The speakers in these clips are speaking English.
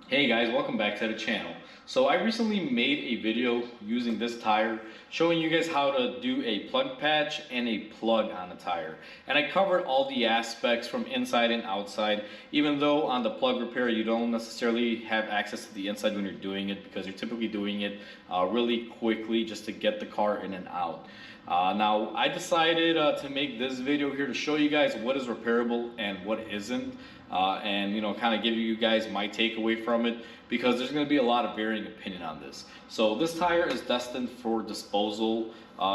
Hey guys, welcome back to the channel. So I recently made a video using this tire showing you guys how to do a plug patch and a plug on a tire. And I covered all the aspects from inside and outside, even though on the plug repair you don't necessarily have access to the inside when you're doing it because you're typically doing it really quickly just to get the car in and out. Now I decided to make this video here to show you guys what is repairable and what isn't. And kind of give you guys my takeaway from it because there's going to be a lot of varying opinion on this. So this tire is destined for disposal,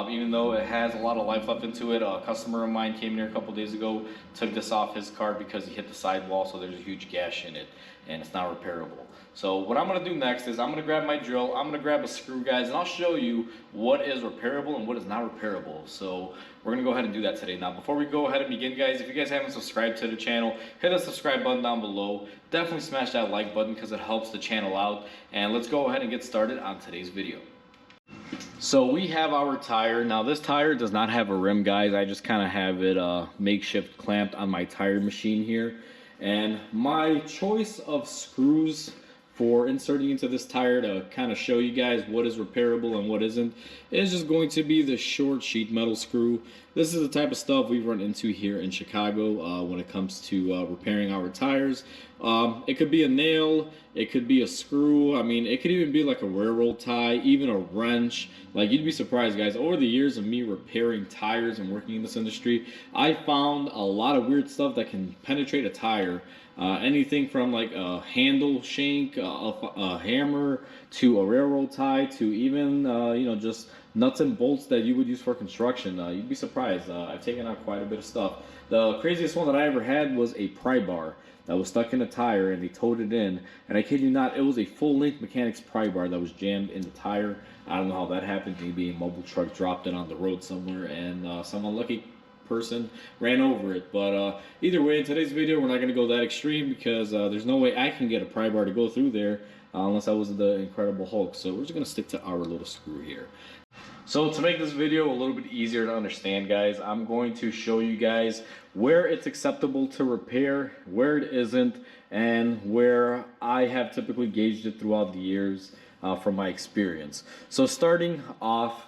even though it has a lot of life left into it. A customer of mine came here a couple days ago, took this off his car because he hit the sidewall, so there's a huge gash in it and it's not repairable. So what I'm going to do next is I'm going to grab my drill, I'm going to grab a screw, guys, and I'll show you what is repairable and what is not repairable. So we're going to go ahead and do that today. Now before we go ahead and begin, guys, if you guys haven't subscribed to the channel, hit the subscribe button down below. Definitely smash that like button because it helps the channel out. And let's go ahead and get started on today's video. So we have our tire. Now this tire does not have a rim, guys. I just kind of have it makeshift clamped on my tire machine here. And my choice of screws for inserting into this tire to kind of show you guys what is repairable and what isn't is just going to be the short sheet metal screw. This is the type of stuff we run into here in Chicago when it comes to repairing our tires. It could be a nail, it could be a screw, I mean it could even be like a railroad tie, even a wrench. Like, you'd be surprised, guys, over the years of me repairing tires and working in this industry, I found a lot of weird stuff that can penetrate a tire. Anything from like a handle shank, a hammer, to a railroad tie, to even just nuts and bolts that you would use for construction. You'd be surprised. I've taken out quite a bit of stuff. The craziest one that I ever had was a pry bar that was stuck in a tire and they towed it in, and I kid you not, it was a full-length mechanic's pry bar that was jammed in the tire. I don't know how that happened. Maybe a mobile truck dropped it on the road somewhere and some unlucky person ran over it. But either way, in today's video we're not going to go that extreme because there's no way I can get a pry bar to go through there unless I was the Incredible Hulk. So we're just going to stick to our little screw here. So to make this video a little bit easier to understand, guys, I'm going to show you guys where it's acceptable to repair, where it isn't, and where I have typically gauged it throughout the years from my experience. So starting off,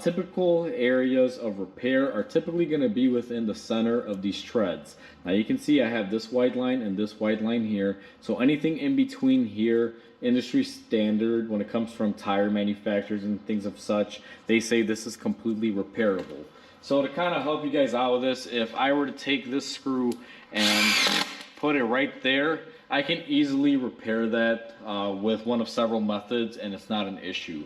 typical areas of repair are typically going to be within the center of these treads. Now you can see I have this white line and this white line here. So anything in between here, industry standard when it comes from tire manufacturers and things of such, they say this is completely repairable. So to kind of help you guys out with this, if I were to take this screw and put it right there, I can easily repair that with one of several methods and it's not an issue.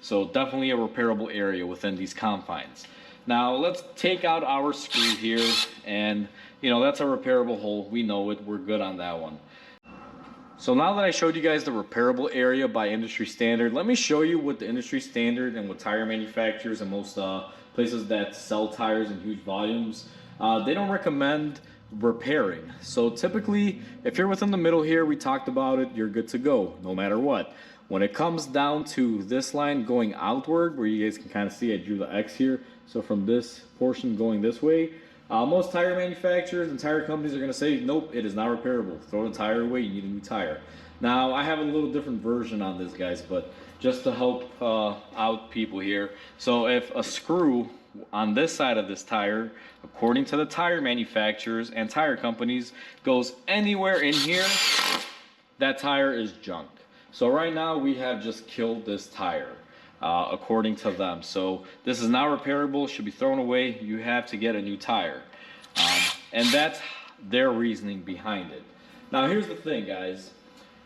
So definitely a repairable area within these confines. Now let's take out our screw here, and that's a repairable hole. We know it, we're good on that one. So now that I showed you guys the repairable area by industry standard, let me show you what the industry standard and what tire manufacturers and most places that sell tires in huge volumes, they don't recommend repairing. So typically, if you're within the middle here, we talked about it, you're good to go no matter what. When it comes down to this line going outward, where you guys can kind of see I drew the X here, so from this portion going this way, most tire manufacturers and tire companies are going to say, nope, it is not repairable. Throw the tire away, you need a new tire. Now, I have a little different version on this, guys, but just to help out people here. So if a screw on this side of this tire, according to the tire manufacturers and tire companies, goes anywhere in here, that tire is junk. So right now we have just killed this tire according to them. So this is not repairable, should be thrown away, you have to get a new tire. And that's their reasoning behind it. Now here's the thing, guys,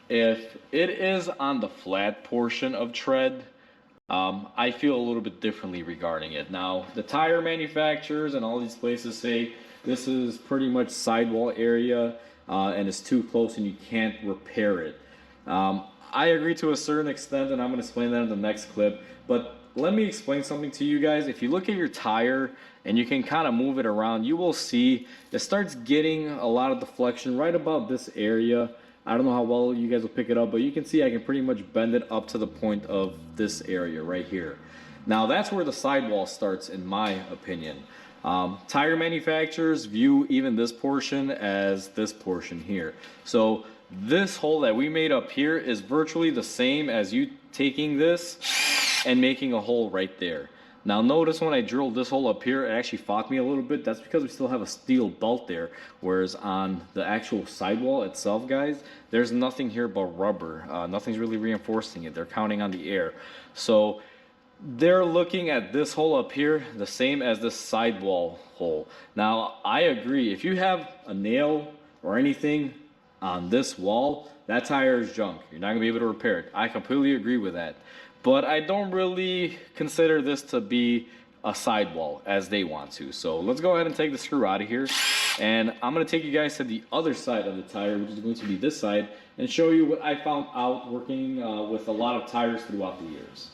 if it is on the flat portion of tread, I feel a little bit differently regarding it. Now the tire manufacturers and all these places say this is pretty much sidewall area and it's too close and you can't repair it. I agree to a certain extent, and I'm going to explain that in the next clip, but let me explain something to you guys. If you look at your tire and you can kind of move it around, you will see it starts getting a lot of deflection right about this area. I don't know how well you guys will pick it up, but you can see I can pretty much bend it up to the point of this area right here. Now that's where the sidewall starts, in my opinion. Tire manufacturers view even this portion as this portion here. So this hole that we made up here is virtually the same as you taking this and making a hole right there. Now notice when I drilled this hole up here, it actually fogged me a little bit. That's because we still have a steel belt there. Whereas on the actual sidewall itself, guys, there's nothing here but rubber. Nothing's really reinforcing it. They're counting on the air. So they're looking at this hole up here the same as this sidewall hole. Now I agree, if you have a nail or anything on this wall, that tire is junk. You're not gonna be able to repair it. I completely agree with that. But I don't really consider this to be a sidewall as they want to. So let's go ahead and take the screw out of here. And I'm gonna take you guys to the other side of the tire, which is going to be this side, and show you what I found out working with a lot of tires throughout the years.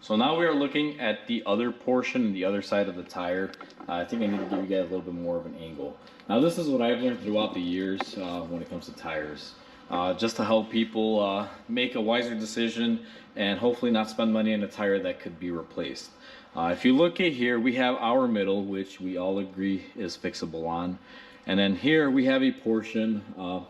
So now we are looking at the other portion and the other side of the tire. I think I need to give you guys a little bit more of an angle. Now this is what I've learned throughout the years when it comes to tires. Just to help people make a wiser decision and hopefully not spend money on a tire that could be replaced. If you look at here, we have our middle, which we all agree is fixable on. And then here we have a portion,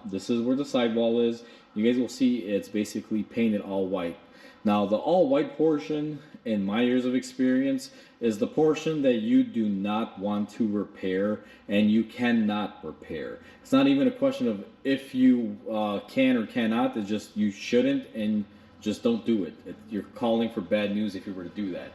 this is where the sidewall is. You guys will see it's basically painted all white. Now the all white portion, in my years of experience, is the portion that you do not want to repair and you cannot repair. It's not even a question of if you can or cannot, it's just you shouldn't and just don't do it. You're calling for bad news if you were to do that.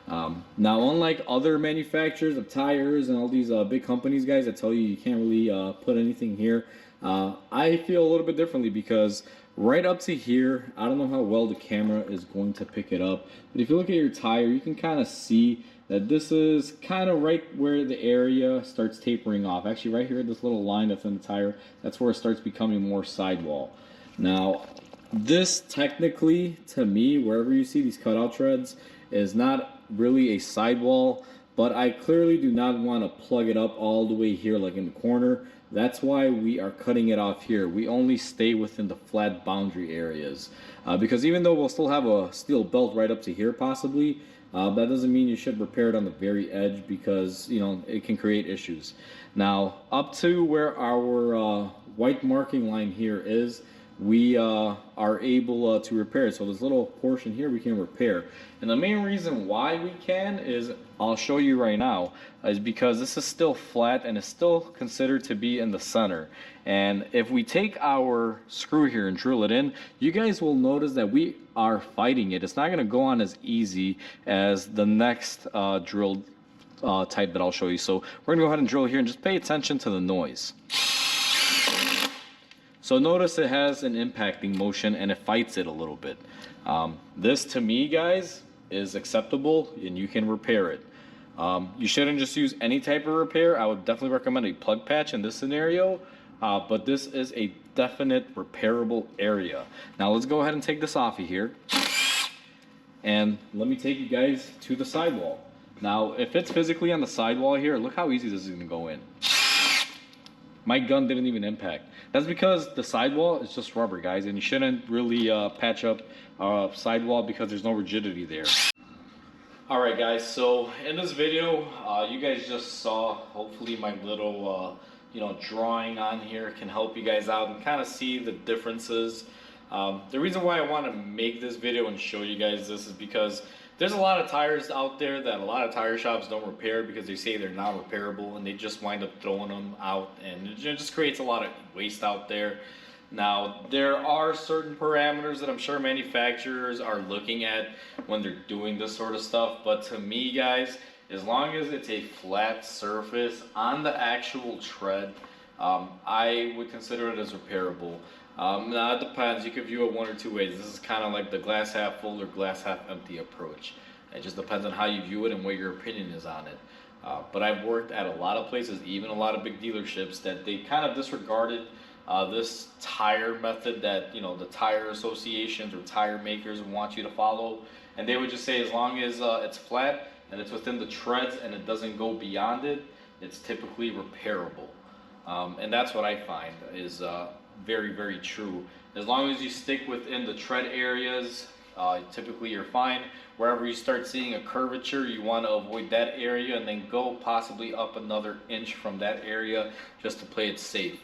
Now unlike other manufacturers of tires and all these big companies, guys, that tell you you can't really put anything here, I feel a little bit differently because right up to here, I don't know how well the camera is going to pick it up, but if you look at your tire, you can kind of see that this is kind of right where the area starts tapering off. Actually, right here, this little line that's in the tire, that's where it starts becoming more sidewall. Now, this technically, to me, wherever you see these cutout treads, is not really a sidewall, but I clearly do not want to plug it up all the way here like in the corner. That's why we are cutting it off here. We only stay within the flat boundary areas. Because even though we'll still have a steel belt right up to here possibly, that doesn't mean you should repair it on the very edge because, you know, it can create issues. Now, up to where our white marking line here is, we are able to repair it. So this little portion here we can repair. And the main reason why we can is, I'll show you right now, is because this is still flat and it's still considered to be in the center. And if we take our screw here and drill it in, you guys will notice that we are fighting it. It's not going to go on as easy as the next drill type that I'll show you. So we're going to go ahead and drill here and just pay attention to the noise. So notice it has an impacting motion and it fights it a little bit. This to me, guys, is acceptable and you can repair it. You shouldn't just use any type of repair. I would definitely recommend a plug patch in this scenario, but this is a definite repairable area. Now let's go ahead and take this off of here. And let me take you guys to the sidewall. Now, if it's physically on the sidewall here, look how easy this is gonna go in. My gun didn't even impact. That's because the sidewall is just rubber, guys, and you shouldn't really patch up a sidewall because there's no rigidity there. All right, guys, so in this video, you guys just saw, hopefully my little, drawing on here can help you guys out and kind of see the differences. The reason why I want to make this video and show you guys this is because there's a lot of tires out there that a lot of tire shops don't repair because they say they're not repairable and they just wind up throwing them out, and it just creates a lot of waste out there. Now, there are certain parameters that I'm sure manufacturers are looking at when they're doing this sort of stuff, but to me, guys, as long as it's a flat surface on the actual tread, I would consider it as repairable. Now it depends, you could view it one or two ways. This is kind of like the glass half full or glass half empty approach. It just depends on how you view it and what your opinion is on it. But I've worked at a lot of places, even a lot of big dealerships, that they kind of disregarded this tire method that, the tire associations or tire makers want you to follow. And they would just say as long as it's flat and it's within the treads and it doesn't go beyond it, it's typically repairable. And that's what I find is very, very true. As long as you stick within the tread areas, typically you're fine. Wherever you start seeing a curvature, you want to avoid that area and then go possibly up another inch from that area just to play it safe.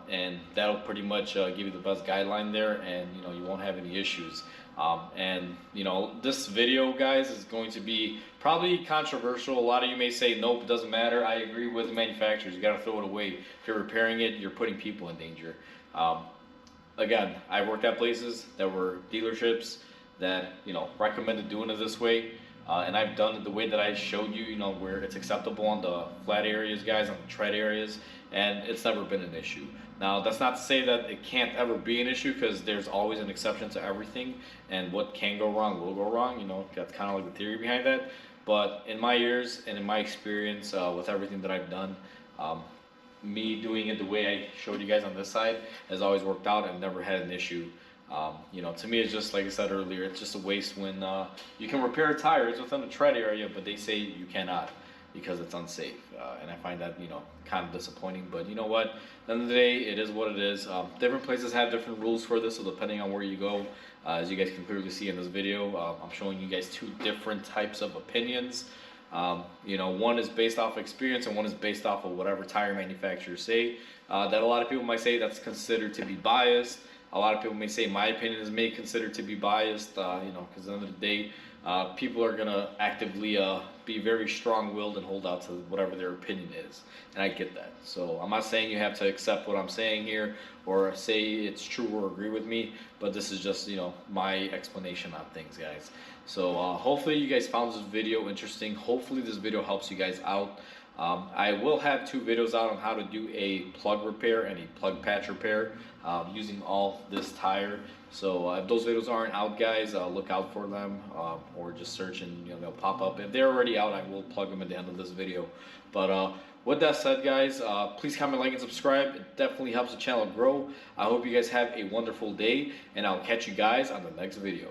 and that'll pretty much give you the best guideline there, and you know, you won't have any issues. And you know, this video, guys, is going to be probably controversial. A lot of you may say, nope, it doesn't matter. I agree with the manufacturers. You got to throw it away. If you're repairing it, you're putting people in danger. Again, I worked at places that were dealerships that, you know, recommended doing it this way. And I've done it the way that I showed you, you know, where it's acceptable on the flat areas, guys, on the tread areas, and it's never been an issue. Now, that's not to say that it can't ever be an issue, because there's always an exception to everything, and what can go wrong will go wrong. You know, that's kind of like the theory behind that. But in my years and in my experience with everything that I've done, me doing it the way I showed you guys on this side has always worked out and never had an issue. You know, to me, it's just like I said earlier, it's just a waste when you can repair tires within the tread area, but they say you cannot because it's unsafe. And I find that, you know, kind of disappointing. But you know what? At the end of the day, it is what it is. Different places have different rules for this, so depending on where you go, as you guys can clearly see in this video, I'm showing you guys two different types of opinions. You know, one is based off experience and one is based off of whatever tire manufacturers say. That a lot of people might say that's considered to be biased. A lot of people may say my opinion is may considered to be biased, you know, because at the end of the day, people are going to actively be very strong-willed and hold out to whatever their opinion is. And I get that. So I'm not saying you have to accept what I'm saying here or say it's true or agree with me, but this is just, you know, my explanation on things, guys. So hopefully you guys found this video interesting. Hopefully this video helps you guys out. I will have two videos out on how to do a plug repair and a plug patch repair using all this tire. So if those videos aren't out, guys, look out for them, or just search and, you know, they'll pop up. If they're already out, I will plug them at the end of this video. But with that said, guys, please comment, like, and subscribe. It definitely helps the channel grow. I hope you guys have a wonderful day, and I'll catch you guys on the next video.